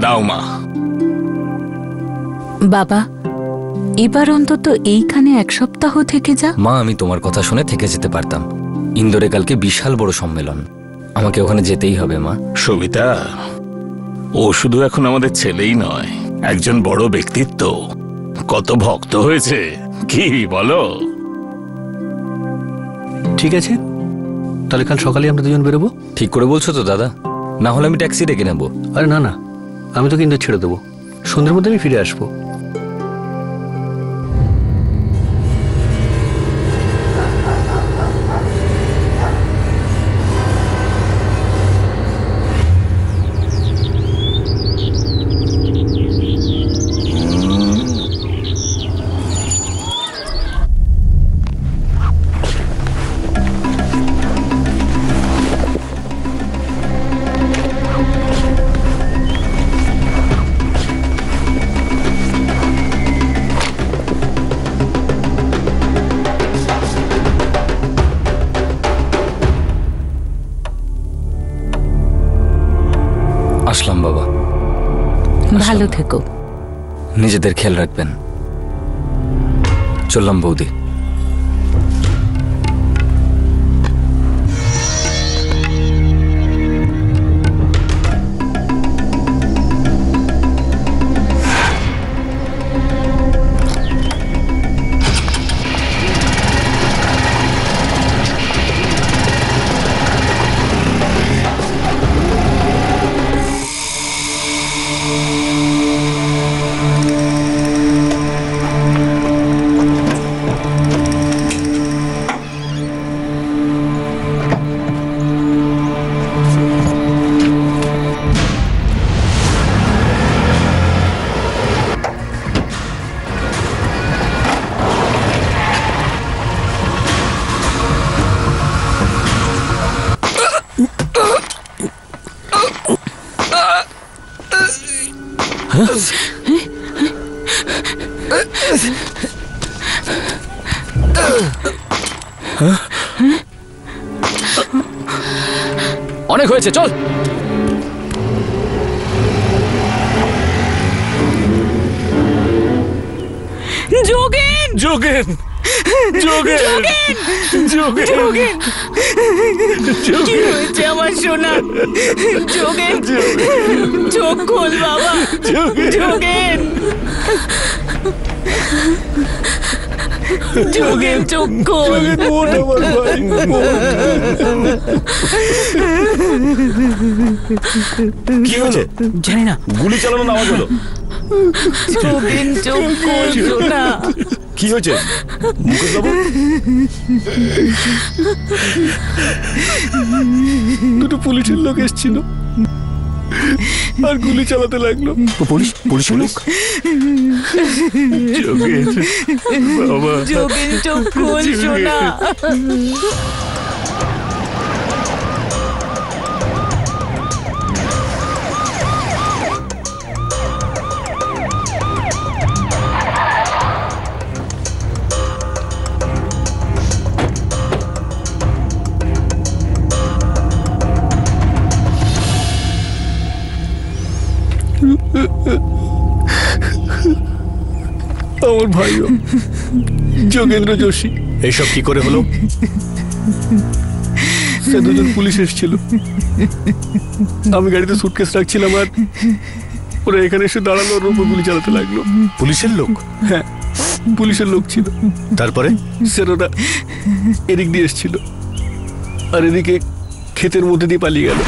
দাও মা। বাবা, এবার অন্তত এইখানে 1 সপ্তাহ থেকে যা। মা, আমি তোমার কথা শুনে থেকে যেতে পারতাম। ইন্দোরে কালকে বিশাল বড় সম্মেলন, আমাকে ওখানে যেতেই হবে মা। সবিতা, ও শুধু এখন আমাদের ছেলেই নয়, একজন বড় ব্যক্তিত্ব। কত ভক্ত হয়েছে, কি বলো? ঠিক আছে, তাহলে কাল সকালে আমরা দুজন বেরোবো। ঠিক করে বলছো তো দাদা? না হলে আমি ট্যাক্সি ডেকে নেবো। আরে না না, আমি তো কিন্তু ছেড়ে দেবো, সন্ধ্যের মধ্যে আমি ফিরে আসবো। আসলাম বাবা। ভালো থেকো। নিজেদের খেয়াল রাখবেন। চললাম বৌদি। অনেক হয়েছে, চল। যোগেন, যোগেন, যোগেন, যোগেন, কি হয়েছে আমার সোনা? যোগেন, চোখ খোল বাবা। যোগেন, যোগেন, চোখ খোল। কি হয়েছে? জানি না, গুলি চালানোর আওয়াজ হলো। যোগেন, চোখ খোল সোনা। কি হয়েছে মুকেশ বাবু? দুটো পুলিশের লোক এসেছিল আর গুলি চালাতে লাগলো। পুলিশের লোক? যোগেন, বাবা। যোগেন, চোখ খোল সোনা। আমার ভাইও যোগেন্দ্র যোশী। এইসব কি করে হলো? সে দুজন পুলিশ এসেছিল, আমি গাড়িতে সুটকেস রাখছিলাম আর ওরা এখানে এসে দাঁড়ালো, ওর উপর গুলি চালাতে লাগলো। পুলিশের লোক? হ্যাঁ, পুলিশের লোক ছিল। তারপরে স্যার ওরা এদিক দিয়ে এসেছিল আর এদিকে ক্ষেতের মধ্যে দিয়ে পালিয়ে গেল।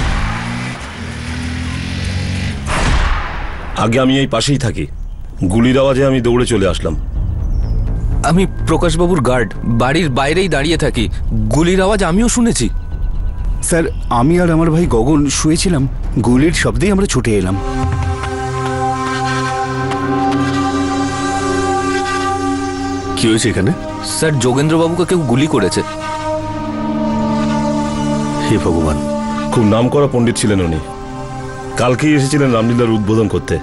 আগে আমি এই পাশেই থাকি, গুলির আওয়াজে আমি দৌড়ে চলে আসলাম। আমি প্রকাশবাবুর গার্ড, বাড়ির বাইরেই দাঁড়িয়ে থাকি। গুলির আওয়াজ আমিও শুনেছি। স্যার, আমি আর আমার ভাই গগন শুয়েছিলাম, গুলির শব্দেই আমরা ছুটে এলাম। কি হয়েছে এখানে? স্যার, যোগেন্দ্রবাবুকে কেউ গুলি করেছে। হে ভগবান! খুব নামকরা পণ্ডিত ছিলেন উনি, কালকেই এসেছিলেন রামলীলার উদ্বোধন করতে।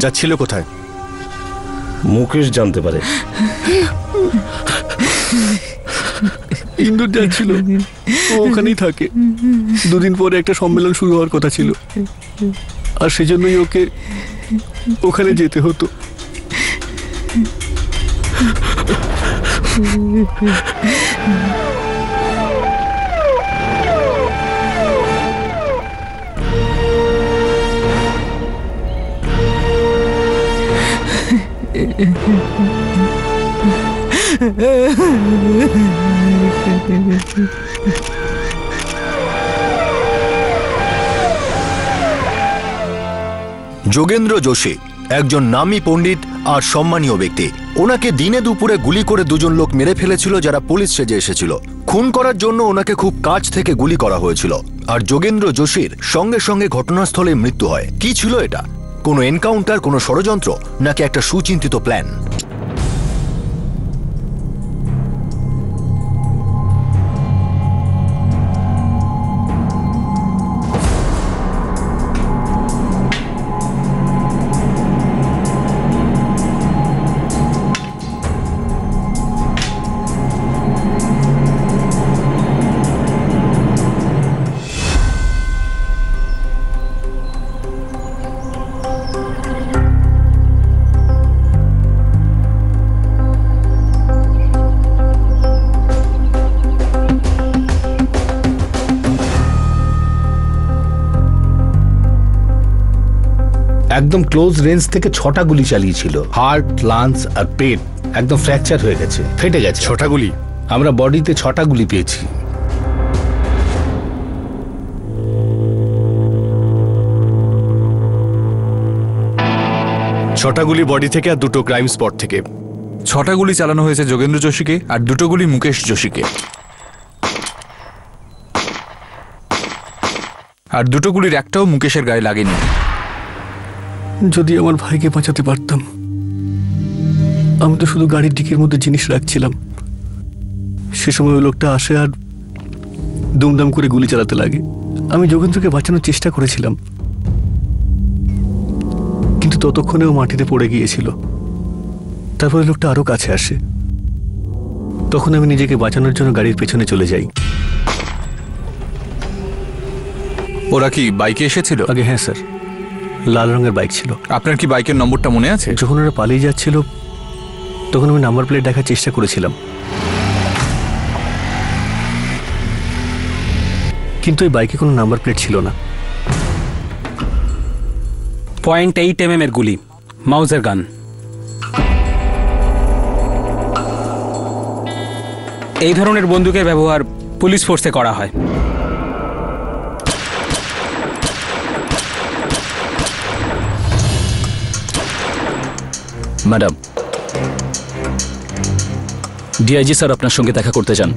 যাচ্ছিল কোথায়? মুকেশ জানতে পারে। ইন্দোর যাচ্ছিল, ও ওখানেই থাকে। দুদিন পরে একটা সম্মেলন শুরু হওয়ার কথা ছিল। আর সেজন্যই ওকে ওখানে যেতে হতো। যোগেন্দ্র যোশী একজন নামী পণ্ডিত আর সম্মানীয় ব্যক্তি। ওনাকে দিনে দুপুরে গুলি করে দুজন লোক মেরে ফেলেছিল যারা পুলিশ সেজে এসেছিল। খুন করার জন্য ওনাকে খুব কাছ থেকে গুলি করা হয়েছিল। আর যোগেন্দ্র যোশীর সঙ্গে সঙ্গে ঘটনাস্থলে মৃত্যু হয়। কি ছিল এটা? কোনো এনকাউন্টার, কোনো ষড়যন্ত্র, নাকি একটা সুচিন্তিত প্ল্যান? একদম ক্লোজ রেঞ্জ থেকে 6টা গুলি চালিয়েছিল। হার্ট, লাংস আর পেট একদম ফ্র্যাকচার হয়ে গেছে, ফেটে গেছে। 6টা গুলি? আমরা বডিতে 6টা গুলি পেয়েছি। ছটা গুলি বডি থেকে আর 2টো ক্রাইম স্পট থেকে। 6টা গুলি চালানো হয়েছে যোগেন্দ্র যোশীকে আর 2টো গুলি মুকেশ যোশীকে। আর 2টো গুলির একটাও মুকেশের গায়ে লাগেনি। যদি আমার ভাইকে বাঁচাতে পারতাম। আমি তো শুধু গাড়ির ডিকির মধ্যে জিনিস রাখছিলাম। সে সময় ওই লোকটা আসে আর দুমদাম করে গুলি চালাতে লাগে। আমি যোগেন্দ্রকে বাঁচানোর চেষ্টা করেছিলাম, কিন্তু ততক্ষণে ও মাটিতে পড়ে গিয়েছিল। তারপরে লোকটা আরো কাছে আসে। তখন আমি নিজেকে বাঁচানোর জন্য গাড়ির পেছনে চলে যাই। ওরা কি বাইকে এসেছিল? আগে হ্যাঁ স্যার, লাল রঙের বাইক ছিল। আপনার কি বাইকের নম্বরটা মনে আছে? যখন ওরা পালিয়ে যাচ্ছিল তখন আমি নাম্বার প্লেট দেখার চেষ্টা করেছিলাম, কিন্তু ওই বাইকে কোনো নাম্বার প্লেট ছিল না। .8 mm এর গুলি, মাউজার গান। এই ধরনের বন্দুকের ব্যবহার পুলিশ ফোর্সে করা হয়। ম্যাডাম, ডিআইজি স্যার আপনার সঙ্গে দেখা করতে চান।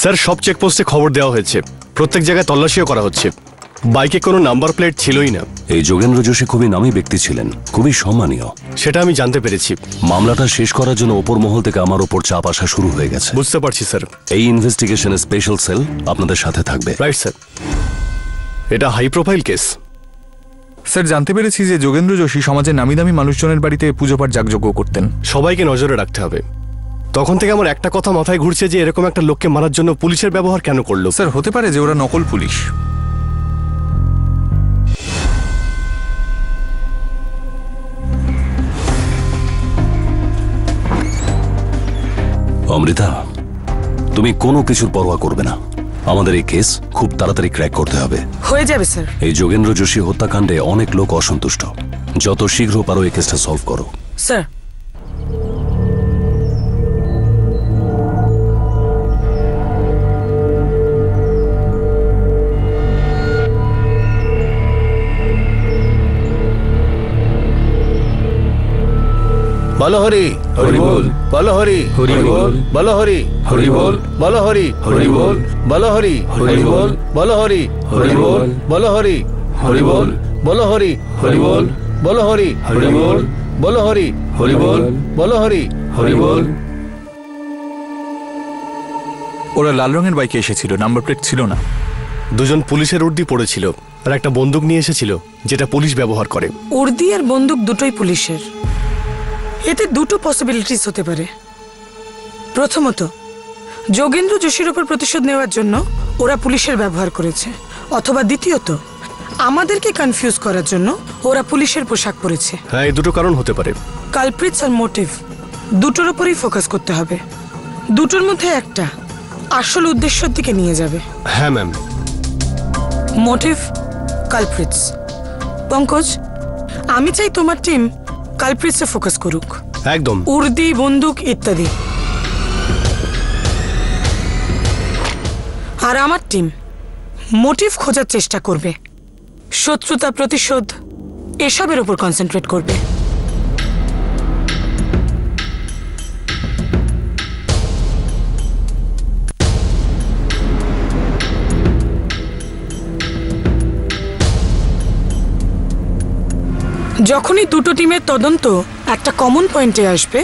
স্যার, সব চেকপোস্টে খবর দেওয়া হয়েছে, প্রত্যেক জায়গায় তল্লাশিও করা হচ্ছে। বাইকে কোনো নাম্বার প্লেট ছিলই না। এই যোগেন্দ্র যোশী খুবই নামী ব্যক্তি ছিলেন, খুবই সম্মানীয়। সেটা আমি জানতে পেরেছি। মামলাটা শেষ করার জন্য ওপর মহল থেকে আমার ওপর চাপ আসা শুরু হয়ে গেছে। বুঝতে পারছি স্যার। এই ইনভেস্টিগেশনে স্পেশাল সেল আপনাদের সাথে থাকবে। রাইট স্যার, এটা হাই প্রোফাইল কেস। স্যার, জানতে পেরেছি যে যোগেন্দ্র যোশী সমাজের নামি দামি মানুষজনের বাড়িতে পুজো পাঠ যাগযজ্ঞ করতেন। সবাইকে নজরে রাখতে হবে। তখন থেকে আমার একটা কথা মাথায় ঘুরছে যে এরকম একটা লোককে মারার জন্য পুলিশের ব্যবহার কেন করলো। স্যার, হতে পারে যে ওরা নকল পুলিশ। অমৃতা, তুমি কোনো কিছুর পরোয়া করবে না। আমাদের এই কেস খুব তাড়াতাড়ি ক্র্যাক করতে হবে। হয়ে যাবে স্যার। এই যোগেন্দ্র যোশী হত্যাকাণ্ডে অনেক লোক অসন্তুষ্ট। যত শীঘ্র পারো এই কেসটা সলভ করো। স্যার, বলো হরি হরি বল, বলো হরি হরি বল, বলো হরি হরি বল, বলো হরি হরি বল, বলো হরি হরি বল, বলো হরি হরি বল, বলো হরি হরি বল, বলো হরি হরি বল, বলো হরি হরি বল, বলো হরি হরি বল, বলো হরি হরি বল। ওরা লাল রঙের বাইকে এসেছিল, নাম্বার প্লেট ছিল না। দুজন পুলিশের উর্দি পড়েছিল আর একটা বন্দুক নিয়ে এসেছিল যেটা পুলিশ ব্যবহার করে। উর্দি আর বন্দুক দুটোই পুলিশের। এতে দুটো পসিবিলিটিস হতে পারে। প্রথমত, যোগেন্দ্র যোশীর উপর প্রতিশোধ নেওয়ার জন্য ওরা পুলিশের ব্যবহার করেছে, অথবা দ্বিতীয়ত আমাদেরকে কনফিউজ করার জন্য ওরা পুলিশের পোশাক পরেছে। হ্যাঁ, এই দুটো কারণ হতে পারে। কালপ্রিটস আর মোটিভ দুটোর উপরেই ফোকাস করতে হবে। দুটোর মধ্যে একটা আসল উদ্দেশ্যের দিকে নিয়ে যাবে। হ্যাঁ ম্যাম। Motive, culprits. পঙ্কজ, আমি চাই তোমার টিম কালপ্রিটসে ফোকাস করুক। একদম। উর্দি, বন্দুক ইত্যাদি। আর আমার টিম মোটিভ খোঁজার চেষ্টা করবে, শত্রুতা, প্রতিশোধ এসবের উপর কনসেন্ট্রেট করবে। যখনই দুটো টিমের তদন্ত একটা কমন পয়েন্টে আসবে,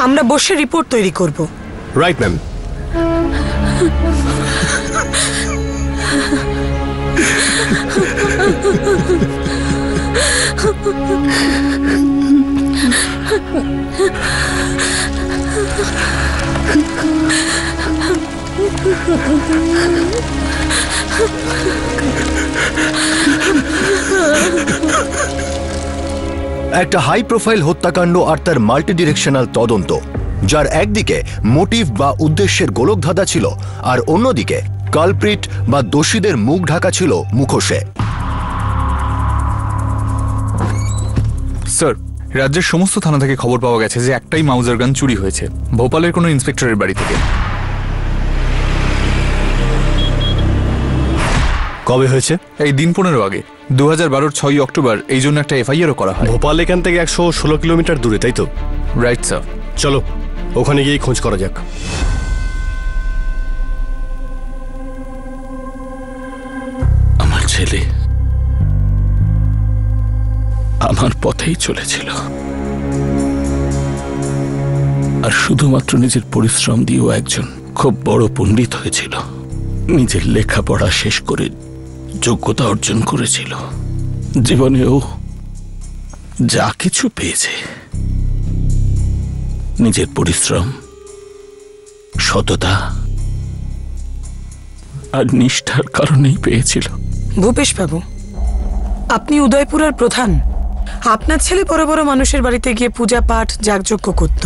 আমরা বসে রিপোর্ট তৈরি করব। Right ma'am. একটা হাই প্রোফাইল হত্যাকাণ্ড আর তার মাল্টি ডিরেকশনাল তদন্ত, যার একদিকে মোটিভ বা উদ্দেশ্যের গোলকধাঁধা ছিল আর অন্যদিকে কালপ্রিট বা দোষীদের মুখ ঢাকা ছিল মুখোশে। স্যার, রাজ্যের সমস্ত থানা থেকে খবর পাওয়া গেছে যে একটাই মাউজার গান চুরি হয়েছে, ভোপালের কোনো ইন্সপেক্টরের বাড়ি থেকে। কবে হয়েছে? এই দিন 15 আগে, 2012-র 6 অক্টোবর। এই জন্য একটা এফআইআরও করা হয়। ভোপাল এখান থেকে 116 কিলোমিটার দূরে, তাই তো? Right sir. চলো ওখানে গিয়ে খোঁজ করা যাক। আমার ছেলে আমার পথেই চলেছিল, আর শুধুমাত্র নিজের পরিশ্রম দিয়েও একজন খুব বড় পণ্ডিত হয়েছিল। নিজের লেখাপড়া শেষ করে যোগ্যতা অর্জন করেছিল। জীবনেও যা কিছু পেয়েছে নিজের পরিশ্রম, সততা আর নিষ্ঠার কারণেই পেয়েছিল। ভূপেশ বাবু, আপনি উদয়পুরের প্রধান। আপনার ছেলে বড় বড় মানুষের বাড়িতে গিয়ে পূজা পাঠ যাগযজ্ঞ করত।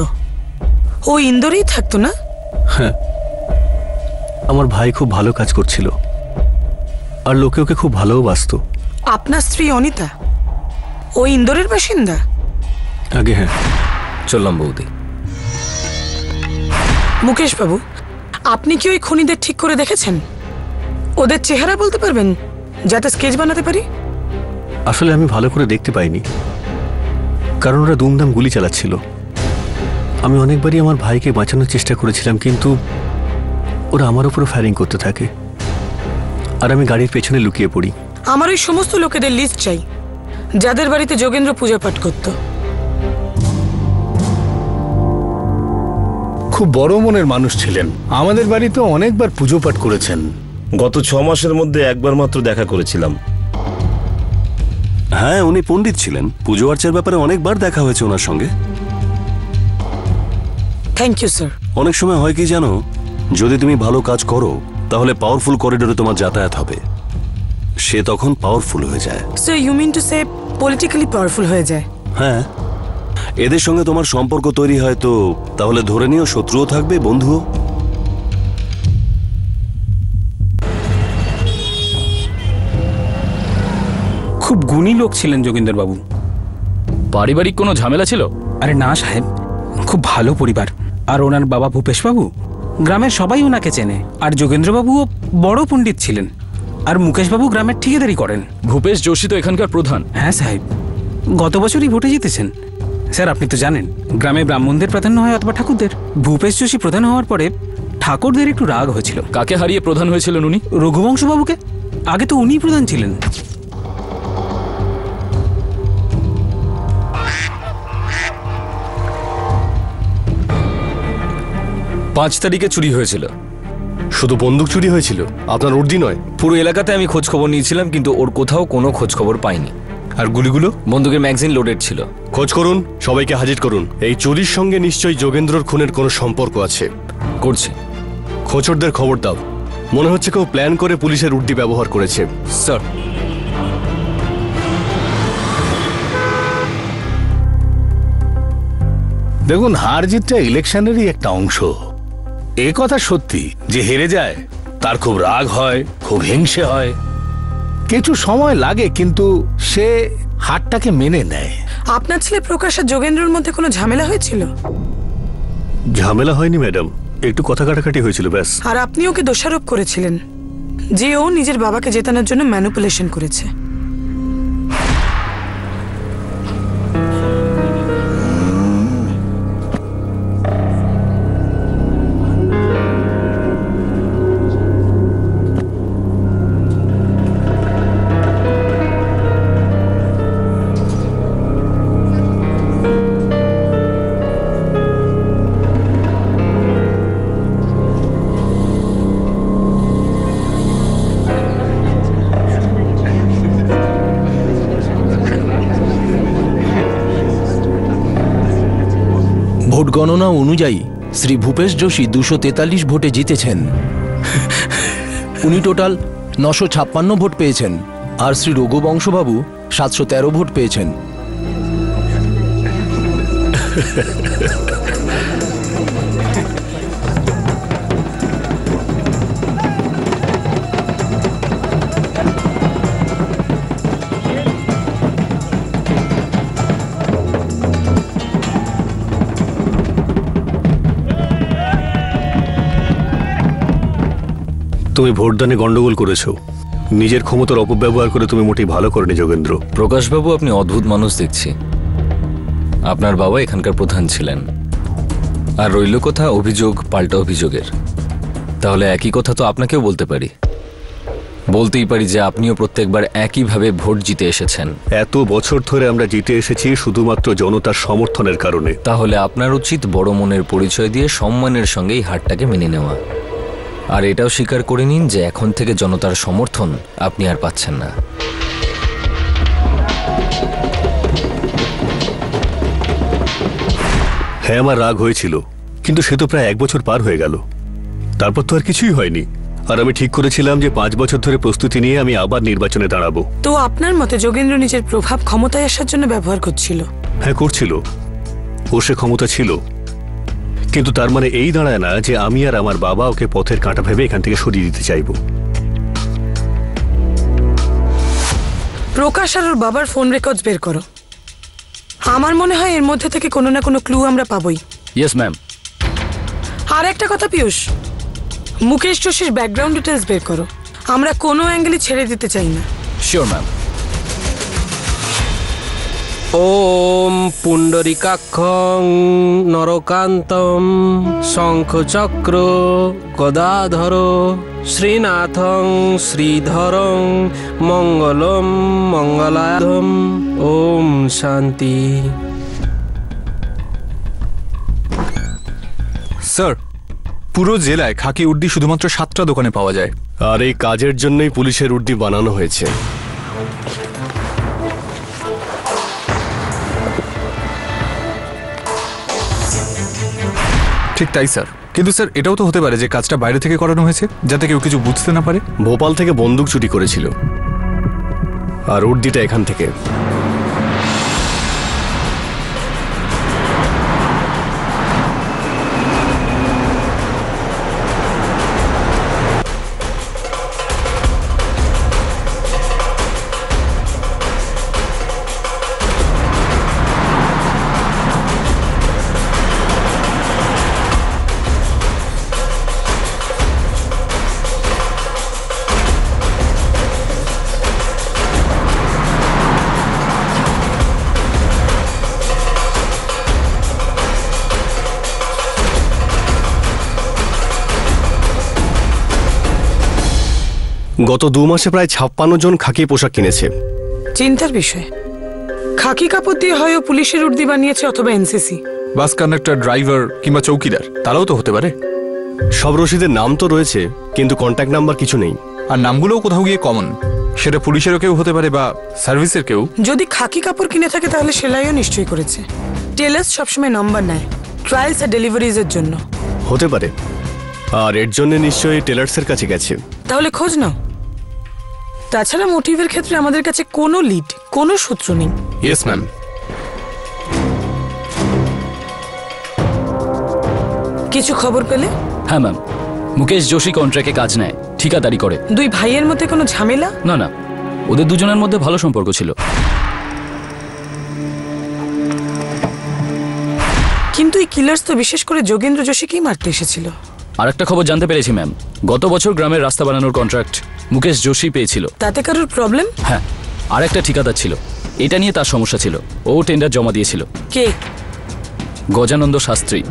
ও ইন্দোরেই থাকতো না? হ্যাঁ, আমার ভাই খুব ভালো কাজ করছিল আর লোকে ওকে খুব ভালোবাসতো। আপনার স্ত্রী অনিতা ও ইন্দোরের বাসিন্দা? আগে হ্যাঁ। চললাম বৌদি। মুকেশ বাবু, আপনি কি ওই খুনিদের ঠিক করে দেখেছেন? ওদের চেহারা বলতে পারবেন যাতে স্কেচ বানাতে পারি? আসলে আমি ভালো করে দেখতে পাইনি, কারণ ওরা দুমদাম গুলি চালাচ্ছিল। আমি অনেকবারই আমার ভাইকে বাঁচানোর চেষ্টা করেছিলাম, কিন্তু ওরা আমার উপরও ফায়ারিং করতে থাকে আর আমি গাড়ির পেছনে লুকিয়ে পড়ি। আমার ওই সমস্ত লোকেদের লিস্ট চাই যাদের বাড়িতে যোগেন্দ্র পূজা পাঠ করত। খুব বড় মনের মানুষ ছিলেন। আমাদের বাড়িতে অনেকবার পুজো পাঠ করেছেন। গত 6 মাসের মধ্যে একবার মাত্র দেখা করেছিলাম। হ্যাঁ, উনি পণ্ডিত ছিলেন। পুজো আর্চার ব্যাপারে অনেকবার দেখা হয়েছে ওনার সঙ্গে। Thank you sir. অনেক সময় হয় কি জানো, যদি তুমি ভালো কাজ করো তাহলে পাওয়ারফুল করিডোরে তোমার যাতায়াত হবে, সে তখন পাওয়ারফুল হয়ে যায়। So you mean to say politically powerful হয়ে যায়? হ্যাঁ, এদের সঙ্গে তোমার সম্পর্ক তৈরি হয় তো তাহলে ধরে নিও শত্রুও থাকবে, বন্ধুও। খুব গুণী লোক ছিলেন যোগেন্দ্র বাবু। পারিবারিক কোনো ঝামেলা ছিল? আরে না সাহেব, খুব ভালো পরিবার। আর ওনার বাবা ভূপেশ বাবু, গ্রামের সবাই ওনাকে চেনে। আর যোগেন্দ্র বাবুও বড় পণ্ডিত ছিলেন। আর মুকেশ বাবু গ্রামের ঠিকাদারি করেন। ভূপেশ যোশী তো এখানকার প্রধান। হ্যাঁ সাহেব, গত বছরই ভোটে জিতেছেন। স্যার, আপনি তো জানেন গ্রামে ব্রাহ্মণদের প্রাধান্য হয় অথবা ঠাকুরদের। ভূপেশ যোশী প্রধান হওয়ার পরে ঠাকুরদের একটু রাগ হয়েছিল। কাকে হারিয়ে প্রধান হয়েছিলেন উনি? রঘুবংশবাবুকে। আগে তো উনিই প্রধান ছিলেন। 5 তারিখে চুরি হয়েছিল। শুধু বন্দুক চুরি হয়েছিল, আপনার উর্দি নয়? পুরো এলাকাতে আমি খোঁজ খবর নিয়েছিলাম, কিন্তু ওর কোথাও কোনো খোঁজ খবর পাইনি। আর গুলিগুলো? বন্দুকের ম্যাগাজিন লোডেড ছিল। খোঁজ করুন, সবাইকে হাজির করুন। এই চুরির সঙ্গে নিশ্চয়ই যোগেন্দ্রর খুনের কোনো সম্পর্ক আছে। করছি। খোঁচরদের খবর দাও। মনে হচ্ছে কেউ প্ল্যান করে পুলিশের উর্দি ব্যবহার করেছে। স্যার। দেখুন, হার জিতটা ইলেকশনেরই একটা অংশ। এ কথা সত্যি যে হেরে যায় তার খুব রাগ হয়, খুব হিংসে হয়, কিছু সময় লাগে, কিন্তু সে হারটাকে মেনে নেয়। আপনার ছেলে প্রকাশ আর যোগেন্দ্রর মধ্যে কোনো ঝামেলা হয়েছিল? ঝামেলা হয়নি ম্যাডাম, একটু কথা কাটাকাটি হয়েছিল ব্যাস। আর আপনি ওকে দোষারোপ করেছিলেন যে ও নিজের বাবাকে জেতানোর জন্য ম্যানিপুলেশন করেছে। ভোট গণনা অনুযায়ী শ্রী ভূপেশ যোশী 243 ভোটে জিতেছেন। উনি টোটাল 956 ভোট পেয়েছেন, আর শ্রী রঘুবংশবাবু 713 ভোট পেয়েছেন। তুমি ভোটদানে গন্ডগোল করেছো, নিজের ক্ষমতার অপব্যবহার করে তুমি মোটেই ভালো করনি যোগেন্দ্র। প্রকাশবাবু, আপনি অদ্ভুত মানুষ দেখছি। আপনার বাবা এখানকার প্রধান ছিলেন, আর রইল কথা অভিযোগ পাল্টা অভিযোগের। তাহলে একই কথা তো আপনাকেও বলতে পারি। বলতেই পারি যে আপনিও প্রত্যেকবার একইভাবে ভোট জিতে এসেছেন। এত বছর ধরে আমরা জিতে এসেছি শুধুমাত্র জনতার সমর্থনের কারণে। তাহলে আপনার উচিত বড় মনের পরিচয় দিয়ে সম্মানের সঙ্গে এই হারটাকে মেনে নেওয়া, আর এটাও স্বীকার করে নিন যে এখন থেকে জনতার সমর্থন আপনি আর পাচ্ছেন না। হ্যাঁ, আমার রাগ হয়েছিল, কিন্তু সে তো প্রায় 1 বছর পার হয়ে গেল। তারপর তো আর কিছুই হয়নি, আর আমি ঠিক করেছিলাম যে 5 বছর ধরে প্রস্তুতি নিয়ে আমি আবার নির্বাচনে দাঁড়াবো। তো আপনার মতে যোগেন্দ্র নিজের প্রভাব ক্ষমতায় আসার জন্য ব্যবহার করছিল? হ্যাঁ, করছিল। ও সে ক্ষমতা ছিল, কিন্তু তার মানে এই দাঁড়ায় না যে আমি আর আমার বাবা ওকে পথের কাঁটা ভেবে এখান থেকে সরিয়ে দিতে চাইব। প্রকাশ আর ওর বাবার ফোন রেকর্ডস বের করো। আমার মনে হয় এর মধ্যে থেকে কোনো না কোনো ক্লু আমরা পাবোই। Yes ma'am. আর একটা কথা পিয়ুষ, মুকেশ যোশীর ব্যাকগ্রাউন্ড ডিটেলস বের করো। আমরা কোনো অ্যাঙ্গেলে ছেড়ে দিতে চাই না। Sure ma'am. ওম পুণ্ডরিকাক্ষং নরকান্তম শঙ্খচক্র গদাধর শ্রীনাথং শ্রীধরং মঙ্গলম মঙ্গলাধম। ওম শান্তি। স্যার, পুরো জেলায় খাকি উর্দি শুধুমাত্র 7টা দোকানে পাওয়া যায়। আর এই কাজের জন্যই পুলিশের উর্দি বানানো হয়েছে। ঠিক তাই স্যার, কিন্তু স্যার এটাও তো হতে পারে যে কাজটা বাইরে থেকে করানো হয়েছে, যাতে কেউ কিছু বুঝতে না পারে। ভোপাল থেকে বন্দুক চুরি করেছিল, আর উর্দিটা এখান থেকে। গত 2 মাসে প্রায় 56 জন খাকি পোশাক কিনেছে। চিন্তার বিষয়। খাকি কাপড় দিয়ে হয় পুলিশের উর্দি বানিয়েছে অথবা এনসিসি। বাস কন্ডাক্টর, ড্রাইভার কিংবা চৌকিদার, তারাও তো হতে পারে। সব রসিদের নাম তো রয়েছে, কিন্তু কন্ট্যাক্ট নাম্বার কিছু নেই। আর নামগুলোও কোথাও গিয়ে কমন, সেটা পুলিশেরও কেউ হতে পারে বা সার্ভিসের কেউ। যদি খাকি কাপড় কিনে থাকে তাহলে সেলাইও নিশ্চয়ই করেছে। টেলার্স সবসময় নাম্বার নেয় ট্রায়ালস আর ডেলিভারিজ এর জন্য। হতে পারে, আর এর জন্য নিশ্চয়ই টেলার্সের কাছে গেছে। তাহলে খোঁজ নাও। তাছাড়া মোটিভের ক্ষেত্রে আমাদের কাছে কোনো লিড, কোনো সূত্র নেই। Yes ma'am. কিছু খবর পেলে? হ্যাঁ ম্যাম, মুকেশ যোশী কন্ট্রাক্টে কাজ নেয়, ঠিকাদারি করে। দুই ভাইয়ের মধ্যে কোনো ঝামেলা? না না, ওদের দুজনের মধ্যে ভালো সম্পর্ক ছিল। কিন্তু এই কিলার্স তো বিশেষ করে যোগেন্দ্র যোশীকেই মারতে এসেছিল। আর একটা খবর জানতে পেরেছি ম্যাম, গত বছর গ্রামের রাস্তা বানানোর কন্ট্রাক্ট মুকেশ যোশী পেয়েছিল। তাতে কারোর প্রবলেম? হ্যাঁ, আর একটা ঠিকাদার ছিল, এটা নিয়ে তার সমস্যা ছিল। ও টেন্ডার জমা দিয়েছিল। কে? গজানন্দ শাস্ত্রী।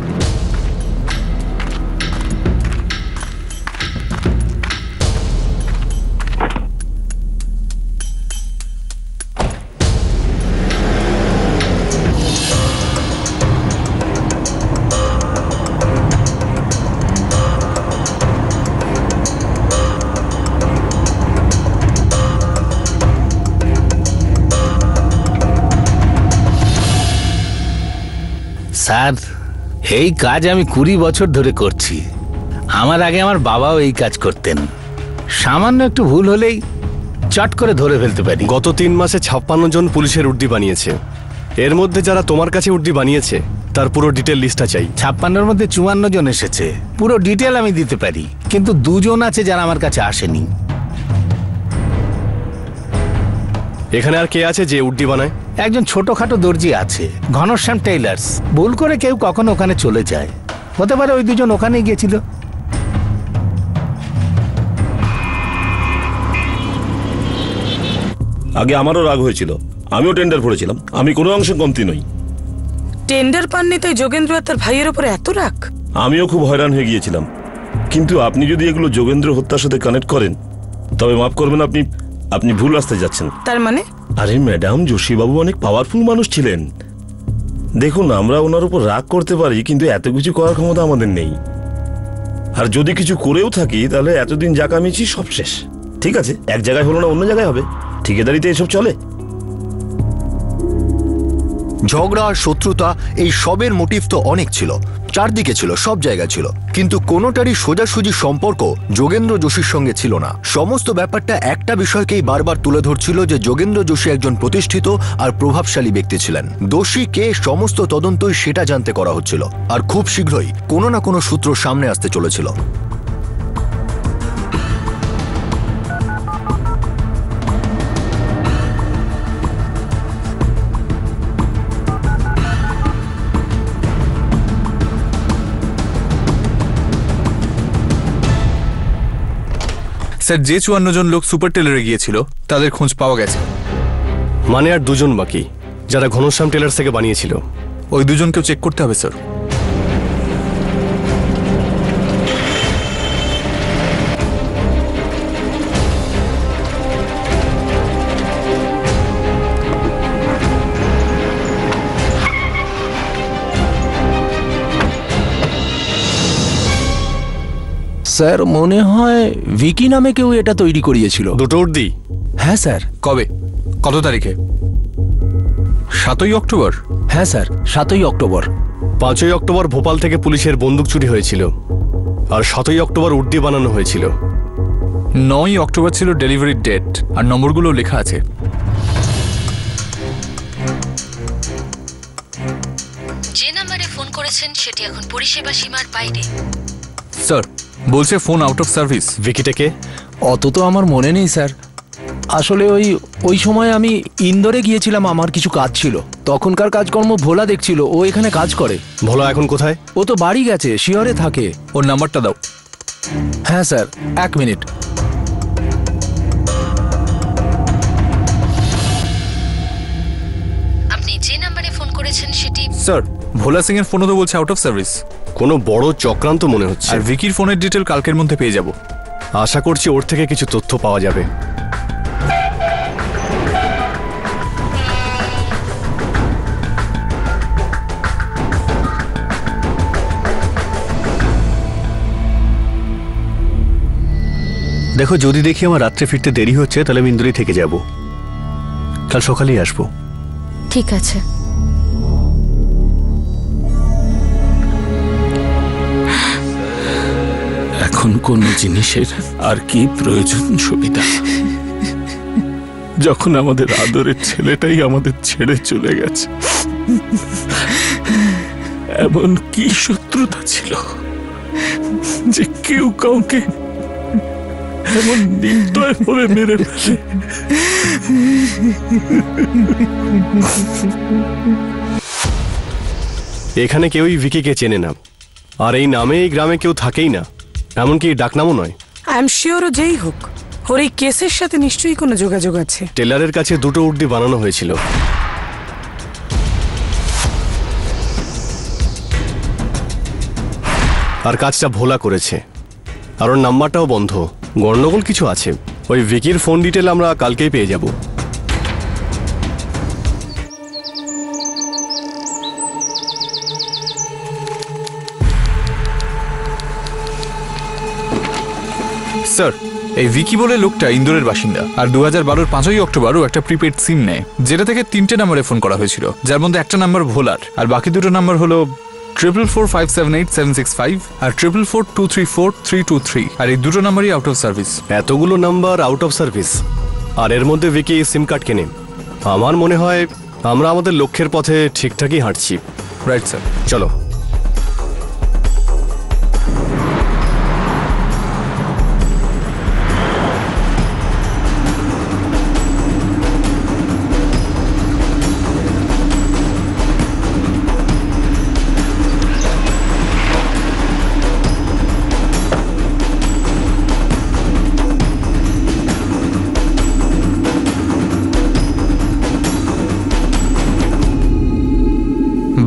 স্যার, এই কাজ আমি 20 বছর ধরে করছি। আমার আগে আমার বাবাও এই কাজ করতেন। সামান্য একটু ভুল হলেই চট করে ধরে ফেলতে পারি। গত 3 মাসে 56 জন পুলিশের উর্দি বানিয়েছে। এর মধ্যে যারা তোমার কাছে উর্দি বানিয়েছে তার পুরো ডিটেল লিস্টটা চাই। 56-এর মধ্যে 54 জন এসেছে। পুরো ডিটেল আমি দিতে পারি, কিন্তু 2 জন আছে যারা আমার কাছে আসেনি। এখানে আর কে আছে যে উর্দি বানায়? একজন ছোটখাটো দর্জি আছে, ঘনশ্যাম টেইলার্স। ভুল করে কেউ কখনো ওখানে চলে যায়, হতে পারে ওই 2 জন ওখানে গিয়েছিল। আগে আমারও রাগ হয়েছিল, আমিও টেন্ডার পড়েছিলাম। আমি কোনো অংশে কমতি নই। টেন্ডার পাননি তাই যোগেন্দ্র আর তার ভাইয়ের উপর এত রাগ? আমিও খুব হয়রান হয়ে গিয়েছিলাম, কিন্তু আপনি যদি এগুলো যোগেন্দ্র হত্যার সাথে কানেক্ট করেন তবে মাফ করবেন, আপনি ভুল রাস্তায় যাচ্ছেন। তার মানে? আরে ম্যাডাম, যোশীবাবু অনেক পাওয়ারফুল মানুষ ছিলেন। দেখুন, আমরা ওনার উপর রাগ করতে পারি, কিন্তু এত কিছু করার ক্ষমতা আমাদের নেই। আর যদি কিছু করেও থাকি তাহলে এতদিন যা কামিয়েছি সব শেষ। ঠিক আছে, এক জায়গায় হলো না অন্য জায়গায় হবে। ঠিকাদারিতে এসব চলে। ঝগড়া আর শত্রুতা এই সবের মোটিভ তো অনেক ছিল, চারদিকে ছিল, সব জায়গায় ছিল, কিন্তু কোনোটারই সোজাসুজি সম্পর্ক যোগেন্দ্র যোশীর সঙ্গে ছিল না। সমস্ত ব্যাপারটা একটা বিষয়কেই বারবার তুলে ধরছিল যে যোগেন্দ্র যোশী একজন প্রতিষ্ঠিত আর প্রভাবশালী ব্যক্তি ছিলেন। দোষী কে সমস্ত তদন্তই সেটা জানতে করা হচ্ছিল, আর খুব শীঘ্রই কোনো না কোনো সূত্র সামনে আসতে চলেছিল। স্যার, যে 54 জন লোক সুপার টেলারে গিয়েছিল তাদের খোঁজ পাওয়া গেছে। মানে আর 2 জন বাকি, যারা ঘনশ্যাম টেলার্স থেকে বানিয়েছিল। ওই 2 জনকেও চেক করতে হবে স্যার। স্যার, মনে হয় ভিকি নামে কেউ এটা তৈরি করিয়েছিল। 2টো উর্দি? হ্যাঁ স্যার। কবে, কত তারিখে? 7ই অক্টোবর? হ্যাঁ স্যার, 7ই অক্টোবর। 5ই অক্টোবর ভোপাল থেকে পুলিশের বন্দুক চুরি হয়েছিল, আর 7ই অক্টোবর উর্দি বানানো হয়েছিল। 9ই অক্টোবর ছিল ডেলিভারির ডেট, আর নম্বরগুলো লেখা আছে। যে নাম্বারে ফোন করেছেন সেটি এখন পরিষেবা সীমার বাইরে। স্যার, বলছে ফোন আউট অফ সার্ভিস। ভিকিটাকে? অত তো আমার মনে নেই স্যার। আসলে ওই সময় আমি ইন্দোরে গিয়েছিলাম, আমার কিছু কাজ ছিল। তখনকার কাজকর্ম ভোলা দেখছিল, ও এখানে কাজ করে। ভোলা এখন কোথায়? ও তো বাড়ি গেছে, শিয়রে থাকে। ওর নাম্বারটা দাও। হ্যাঁ স্যার, 1 মিনিট। আপনি যে নাম্বারে ফোন করেছেন সেটি। স্যার, ভোলা সিং এর ফোনও তো বলছে আউট অফ সার্ভিস। কোনো বড় চক্রান্ত মনে হচ্ছে। আর ভিকির ফোনের ডিটেল কালকের মধ্যে পেয়ে যাব। আশা করছি ওর থেকে কিছু তথ্য পাওয়া যাবে। দেখো, যদি দেখি আমার রাত্রে ফিরতে দেরি হচ্ছে তাহলে আমি ইন্দোরেই থেকে যাব, কাল সকালেই আসবো। ঠিক আছে। এখন কোন জিনিসের আর কি প্রয়োজন সুবিধা, যখন আমাদের আদরের ছেলেটাই আমাদের ছেড়ে চলে গেছে? এমন কি শত্রুতা ছিল যে কেউ কাউকে এমন নির্দয় ভাবে মেরে ফেলে? এখানে কেউই ভিকিকে চেনে না, আর এই নামে এই গ্রামে কেউ থাকেই না, এমনকি ডাকনামও নয়। আই এম শিওর ও যেই হোক, ওর এই কেসের সাথে নিশ্চয়ই কোনো যোগাযোগ আছে। টেলারের কাছে দুটো উর্দি বানানো হয়েছিল, আর কাজটা ভোলা করেছে, আর ওর নাম্বারটাও বন্ধ। গন্ডগোল কিছু আছে। ওই ভিকির ফোন ডিটেল আমরা কালকেই পেয়ে যাব। স্যার, এই ভিকি বলে লোকটা ইন্দোরের বাসিন্দা, আর 2012-র 5ই অক্টোবর ও একটা প্রিপেড সিম নেয়, যেটা থেকে 3টে নাম্বারে ফোন করা হয়েছিল, যার মধ্যে একটা নাম্বার ভোলার, আর বাকি দুটো নাম্বার হলো 444578765 আর 444234323, আর এই দুটো নাম্বারই আউট অফ সার্ভিস। এতগুলো নাম্বার আউট অফ সার্ভিস, আর এর মধ্যে ভিকি সিম কার্ড কেনে। আমার মনে হয় আমরা আমাদের লক্ষ্যের পথে ঠিকঠাকই হাঁটছি। রাইট স্যার, চলো।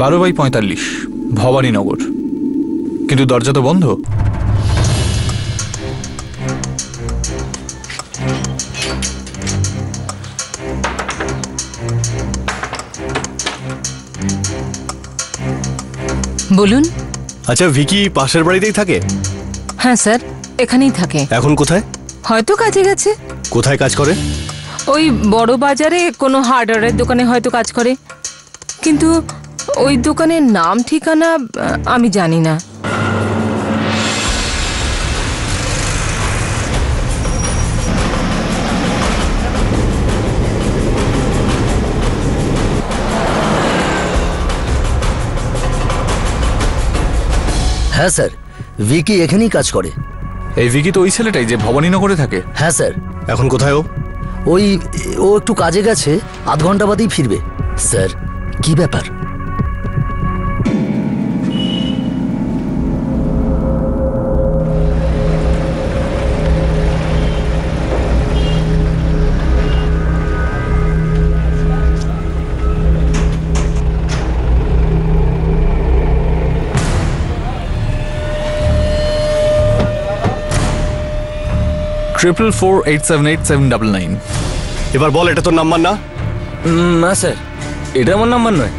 বারো বাই 45 ভবানীনগর, কিন্তু দরজা তো বন্ধ। বলুন। আচ্ছা, ভিকি পাশের বাড়িতেই থাকে? হ্যাঁ স্যার, এখানেই থাকে। এখন কোথায়? হয়তো কাজে গেছে। কোথায় কাজ করে? ওই বড় বাজারে কোনো হার্ডওয়্যারের দোকানে হয়তো কাজ করে, কিন্তু ওই দোকানের নাম ঠিকানা আমি জানি না। হ্যাঁ স্যার, ভিকি এখানেই কাজ করে। এই ভিকি তো ওই ছেলেটাই যে ভবানীনগরে থাকে? হ্যাঁ স্যার। এখন কোথায় ও? ও একটু কাজে গেছে, আধ ঘন্টা বাদেই ফিরবে। স্যার, কি ব্যাপার? ট্রিপল 4878799। এবার বল, এটা তোর নাম্বার না? না স্যার, এটা আমার নাম্বার নয়।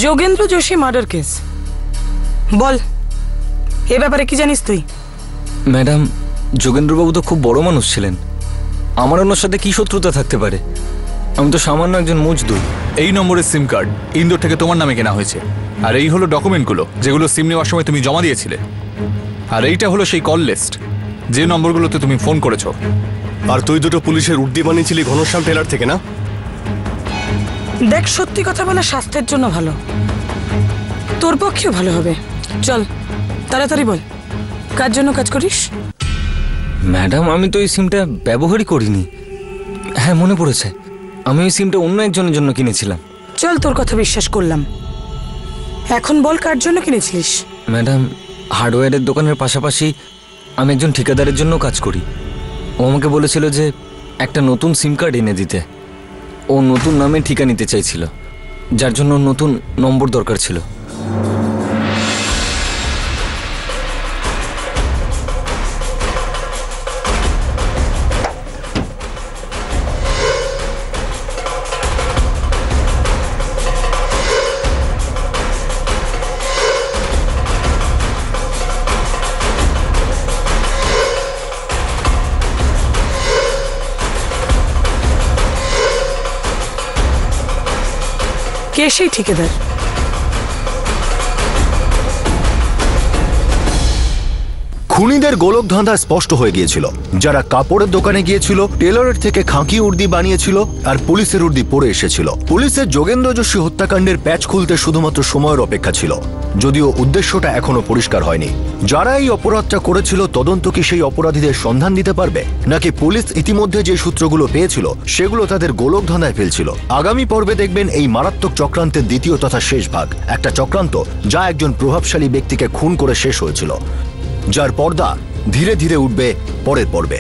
যোগেন্দ্র যোশী মার্ডার কেস, বল এ ব্যাপারে কি জানিস তুই? ম্যাডাম, যোগেন্দ্রবাবু তো খুব বড় মানুষ ছিলেন, আমার ওনার সাথে কি শত্রুতা থাকতে পারে? আমি তো সামান্য একজন মজদুর। এই নম্বরের সিম কার্ড ইন্দোর থেকে তোমার নামে কেনা হয়েছে, আর এই হলো ডকুমেন্টগুলো যেগুলো সিম নেওয়ার সময় তুমি জমা দিয়েছিলে, আর এইটা হলো সেই কল লিস্ট যে নম্বরগুলোতে তুমি ফোন করেছো। আর তুই দুটো পুলিশের উর্দি বানিয়েছিলি ঘনশ্যাম টেলার থেকে, না? দেখ, সত্যি কথা বলা স্বাস্থ্যের জন্য ভালো, তোর পক্ষেও ভালো হবে। চল তাড়াতাড়ি বল, কার জন্য কাজ করিস? ম্যাডাম, আমি তো এই সিমটা ব্যবহারই করিনি। হ্যাঁ, মনে পড়েছে, আমি ওই সিমটা অন্য একজনের জন্য কিনেছিলাম। চল, তোর কথা বিশ্বাস করলাম, এখন বল কার জন্য কিনেছিলিস? ম্যাডাম, হার্ডওয়্যারের দোকানের পাশাপাশি আমি একজন ঠিকাদারের জন্য কাজ করি। ও আমাকে বলেছিল যে একটা নতুন সিম কার্ড এনে দিতে। ও নতুন নামে ঠিকা নিতে চাইছিল, যার জন্য নতুন নম্বর দরকার ছিল। কে সেই ঠিকাদার? খুনিদের গোলক ধাঁধা স্পষ্ট হয়ে গিয়েছিল। যারা কাপড়ের দোকানে গিয়েছিল, টেলরের থেকে খাঁকি উর্দি বানিয়েছিল আর পুলিশের উর্দি পরে এসেছিল। পুলিশের যোগেন্দ্র যোশী হত্যাকাণ্ডের প্যাচ খুলতে শুধুমাত্র সময়ের অপেক্ষা ছিল, যদিও উদ্দেশ্যটা এখনো পরিষ্কার হয়নি। যারা এই অপরাধটা করেছিল তদন্ত কি সেই অপরাধীদের সন্ধান দিতে পারবে, নাকি পুলিশ ইতিমধ্যে যে সূত্রগুলো পেয়েছিল সেগুলো তাদের গোলক ধাঁধায় ফেলছিল? আগামী পর্বে দেখবেন এই মারাত্মক চক্রান্তের দ্বিতীয় তথা শেষ ভাগ, একটা চক্রান্ত যা একজন প্রভাবশালী ব্যক্তিকে খুন করে শেষ হয়েছিল, যার পর্দা ধীরে ধীরে উঠবে পরের পর্বে।